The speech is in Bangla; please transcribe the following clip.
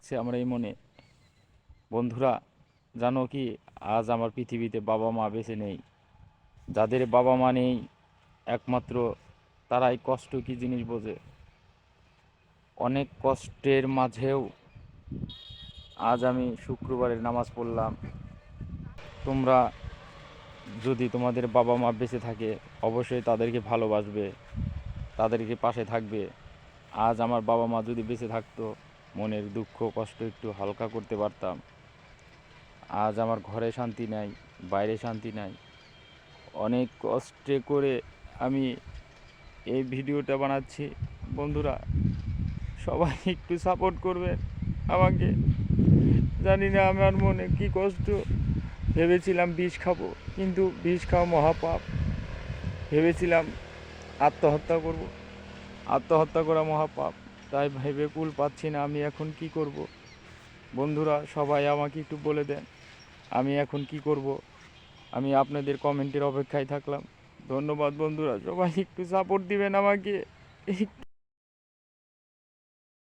লাগছে আমার এই মনে। বন্ধুরা, জানো কি, আজ আমার পৃথিবীতে বাবা মা বেঁচে নেই। যাদের বাবা মা নেই, একমাত্র তারাই কষ্ট কি জিনিস বোঝে। অনেক কষ্টের মাঝেও আজ আমি শুক্রবারের নামাজ পড়লাম। তোমরা যদি তোমাদের বাবা মা বেঁচে থাকে, অবশ্যই তাদেরকে ভালোবাসবে, তাদেরকে পাশে থাকবে। আজ আমার বাবা মা যদি বেঁচে থাকতো, মনের দুঃখ কষ্ট একটু হালকা করতে পারতাম। আজ আমার ঘরে শান্তি নাই, বাইরে শান্তি নাই। অনেক কষ্টে করে আমি এই ভিডিওটা বানাচ্ছি। বন্ধুরা, সবাই একটু সাপোর্ট করবেন আমাকে। জানি না আমার মনে কি কষ্ট। ভেবেছিলাম বিষ খাবো, কিন্তু বিষ খাওয়া মহাপাপ। ভেবেছিলাম আত্মহত্যা করব, আত্মহত্যা করা মহাপাপ। তাই ভেবে কুল পাচ্ছি না আমি এখন কি করব। বন্ধুরা, সবাই আমাকে একটু বলে দেন আমি এখন কি করব। আমি আপনাদের কমেন্টের অপেক্ষায় থাকলাম। ধন্যবাদ বন্ধুরা, সবাই একটু সাপোর্ট দিবেন আমাকে।